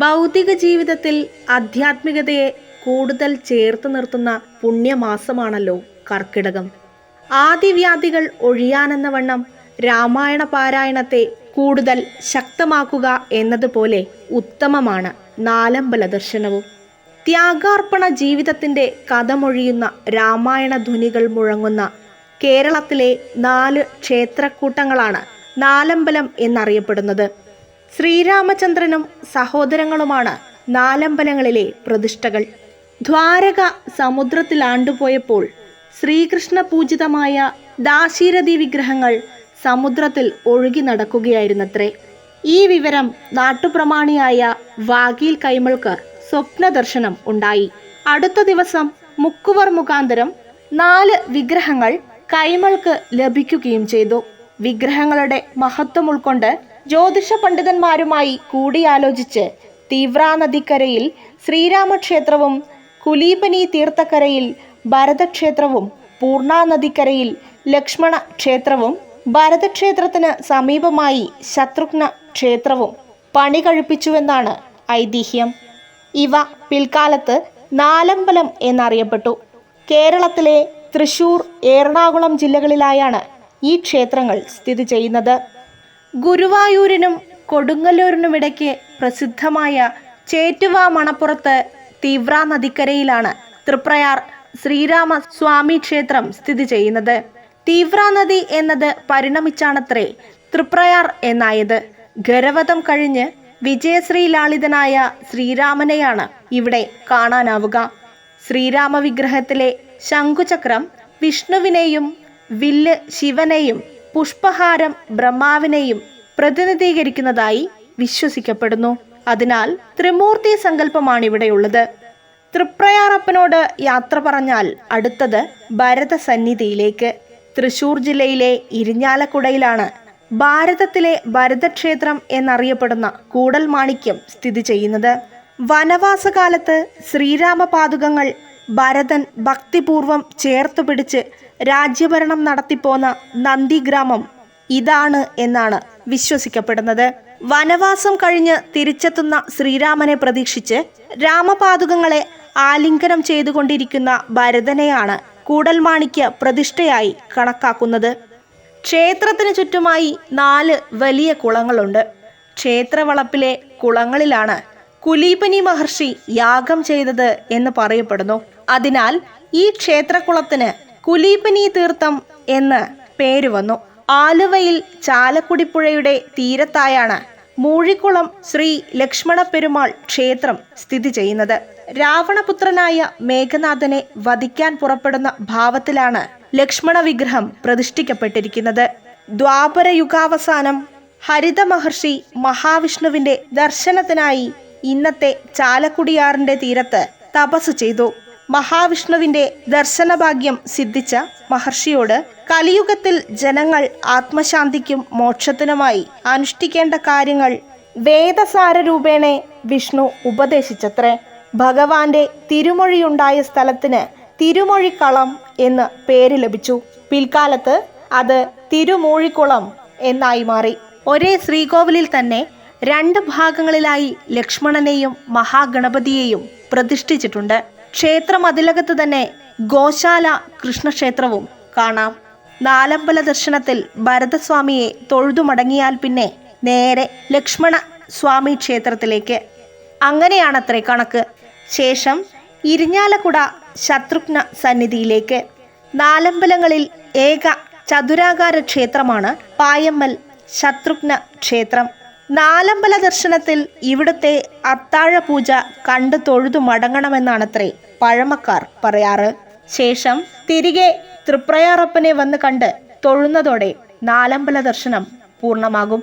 ഭൗതിക ജീവിതത്തിൽ ആധ്യാത്മികതയെ കൂടുതൽ ചേർത്ത് നിർത്തുന്ന പുണ്യമാസമാണല്ലോ കർക്കിടകം. ആദിവ്യാധികൾ ഒഴിയാനെന്ന വണ്ണം രാമായണ പാരായണത്തെ കൂടുതൽ ശക്തമാക്കുക എന്നതുപോലെ ഉത്തമമാണ് നാലമ്പല ദർശനവും. ത്യാഗാർപ്പണ ജീവിതത്തിൻ്റെ കഥമൊഴിയുന്ന രാമായണ ധ്വനികൾ മുഴങ്ങുന്ന കേരളത്തിലെ 4 ക്ഷേത്രക്കൂട്ടങ്ങളാണ് നാലമ്പലം എന്നറിയപ്പെടുന്നത്. ശ്രീരാമചന്ദ്രനും സഹോദരങ്ങളുമാണ് നാലമ്പലങ്ങളിലെ പ്രതിഷ്ഠകൾ. ദ്വാരക സമുദ്രത്തിലാണ്ടുപോയപ്പോൾ ശ്രീകൃഷ്ണ പൂജിതമായ ദാശീരഥി വിഗ്രഹങ്ങൾ സമുദ്രത്തിൽ ഒഴുകി നടക്കുകയായിരുന്നത്രേ. ഈ വിവരം നാട്ടുപ്രമാണിയായ വാഗീൽ കൈമൾക്കർ സ്വപ്ന ദർശനം ഉണ്ടായി. അടുത്ത ദിവസം മുക്കുവർ മുഖാന്തരം 4 വിഗ്രഹങ്ങൾ കൈമൾക്ക് ലഭിക്കുകയും ചെയ്തു. വിഗ്രഹങ്ങളുടെ മഹത്വം ഉൾക്കൊണ്ട് ജ്യോതിഷ പണ്ഡിതന്മാരുമായി കൂടിയാലോചിച്ച് തീവ്ര നദിക്കരയിൽ ശ്രീരാമക്ഷേത്രവും, കുലീപനി തീർത്ഥക്കരയിൽ ഭരതക്ഷേത്രവും, പൂർണ നദിക്കരയിൽ ലക്ഷ്മണ ക്ഷേത്രവും, ഭരതക്ഷേത്രത്തിന് സമീപമായി ശത്രുഘ്ന ക്ഷേത്രവും പണി കഴിപ്പിച്ചുവെന്നാണ് ഐതിഹ്യം. ഇവ പിൽക്കാലത്ത് നാലമ്പലം എന്നറിയപ്പെട്ടു. കേരളത്തിലെ തൃശൂർ, എറണാകുളം ജില്ലകളിലായാണ് ഈ ക്ഷേത്രങ്ങൾ സ്ഥിതി ചെയ്യുന്നത്. ഗുരുവായൂരിനും കൊടുങ്ങല്ലൂരിനുമിടയ്ക്ക് പ്രസിദ്ധമായ ചേറ്റുവ മണപ്പുറത്ത് തീവ്ര നദിക്കരയിലാണ് തൃപ്രയാർ ശ്രീരാമ സ്വാമി ക്ഷേത്രം സ്ഥിതി ചെയ്യുന്നത്. തീവ്ര നദി എന്നത് പരിണമിച്ചാണത്രേ തൃപ്രയാർ എന്നായത്. ഗരവധം കഴിഞ്ഞ് വിജയശ്രീ ലാളിതനായ ശ്രീരാമനെയാണ് ഇവിടെ കാണാനാവുക. ശ്രീരാമ വിഗ്രഹത്തിലെ ശംഖുചക്രം വിഷ്ണുവിനെയും, വില്ല് ശിവനെയും, പുഷ്പഹാരം ബ്രഹ്മാവിനെയും പ്രതിനിധീകരിക്കുന്നതായി വിശ്വസിക്കപ്പെടുന്നു. അതിനാൽ ത്രിമൂർത്തി സങ്കല്പമാണിവിടെയുള്ളത്. തൃപ്രയാറപ്പനോട് യാത്ര പറഞ്ഞാൽ അടുത്തത് ഭരതസന്നിധിയിലേക്ക്. തൃശൂർ ജില്ലയിലെ ഇരിഞ്ഞാലക്കുടയിലാണ് ഭാരതത്തിലെ ഭരതക്ഷേത്രം എന്നറിയപ്പെടുന്ന കൂടൽമാണിക്യം സ്ഥിതി ചെയ്യുന്നത്. വനവാസകാലത്ത് ശ്രീരാമപാദുകങ്ങൾ ഭരതൻ ഭക്തിപൂർവം ചേർത്തു പിടിച്ച് രാജ്യഭരണം നടത്തിപ്പോന്ന നന്ദിഗ്രാമം ഇതാണ് എന്നാണ് വിശ്വസിക്കപ്പെടുന്നത്. വനവാസം കഴിഞ്ഞ് തിരിച്ചെത്തുന്ന ശ്രീരാമനെ പ്രതീക്ഷിച്ച് രാമപാദുകങ്ങളെ ആലിംഗനം ചെയ്തുകൊണ്ടിരിക്കുന്ന ഭരതനെയാണ് കൂടൽമാണിക്യ പ്രതിഷ്ഠയായി കണക്കാക്കുന്നത്. ക്ഷേത്രത്തിന് ചുറ്റുമായി 4 വലിയ കുളങ്ങളുണ്ട്. ക്ഷേത്രവളപ്പിലെ കുളങ്ങളിലാണ് കുലീപനി മഹർഷി യാഗം ചെയ്തത് എന്ന് പറയപ്പെടുന്നു. അതിനാൽ ഈ ക്ഷേത്രക്കുളത്തിന് കുലീപനി തീർത്ഥം എന്ന് പേര് വന്നു. ആലുവയിൽ ചാലക്കുടിപ്പുഴയുടെ തീരത്തായാണ് മൂഴിക്കുളം ശ്രീ ലക്ഷ്മണ പെരുമാൾ ക്ഷേത്രം സ്ഥിതി ചെയ്യുന്നത്. രാവണപുത്രനായ മേഘനാഥനെ വധിക്കാൻ പുറപ്പെടുന്ന ഭാവത്തിലാണ് ലക്ഷ്മണ വിഗ്രഹം പ്രതിഷ്ഠിക്കപ്പെട്ടിരിക്കുന്നത്. ദ്വാപരയുഗാവസാനം ഹരിത മഹർഷി മഹാവിഷ്ണുവിന്റെ ദർശനത്തിനായി ഇന്നത്തെ ചാലക്കുടിയാറിന്റെ തീരത്ത് തപസ് ചെയ്തു. മഹാവിഷ്ണുവിന്റെ ദർശനഭാഗ്യം സിദ്ധിച്ച മഹർഷിയോട് കലിയുഗത്തിൽ ജനങ്ങൾ ആത്മശാന്തിക്കും മോക്ഷത്തിനുമായി അനുഷ്ഠിക്കേണ്ട കാര്യങ്ങൾ വേദസാര രൂപേണ വിഷ്ണു ഉപദേശിച്ചത്രേ. ഭഗവാന്റെ തിരുമൊഴിയുണ്ടായ സ്ഥലത്തിന് തിരുമൊഴിക്കളം എന്ന് പേര് ലഭിച്ചു. പിൽക്കാലത്ത് അത് തിരുമൂഴിക്കുളം എന്നായി മാറി. ഒരേ ശ്രീകോവിലിൽ തന്നെ 2 ഭാഗങ്ങളിലായി ലക്ഷ്മണനെയും മഹാഗണപതിയെയും പ്രതിഷ്ഠിച്ചിട്ടുണ്ട്. ക്ഷേത്രമതിലകത്ത് തന്നെ ഗോശാല കൃഷ്ണക്ഷേത്രവും കാണാം. നാലമ്പല ദർശനത്തിൽ ഭരതസ്വാമിയെ തൊഴുതു മടങ്ങിയാൽ പിന്നെ നേരെ ലക്ഷ്മണ സ്വാമി ക്ഷേത്രത്തിലേക്ക്. അങ്ങനെയാണത്രേ കണക്ക്. ശേഷം ഇരിഞ്ഞാലക്കുട ശത്രുഘ്ന സന്നിധിയിലേക്ക്. നാലമ്പലങ്ങളിൽ ഏക ചതുരാകാര ക്ഷേത്രമാണ് പായമ്മൽ ശത്രുഘ്ന ക്ഷേത്രം. നാലമ്പല ദർശനത്തിൽ ഇവിടുത്തെ അത്താഴ പൂജ കണ്ടു തൊഴുതു മടങ്ങണമെന്നാണത്രേ പഴമക്കാർ പറയാറ്. ശേഷം തിരികെ തൃപ്രയാറപ്പനെ വന്ന് കണ്ട് തൊഴുന്നതോടെ നാലമ്പല ദർശനം പൂർണ്ണമാകും.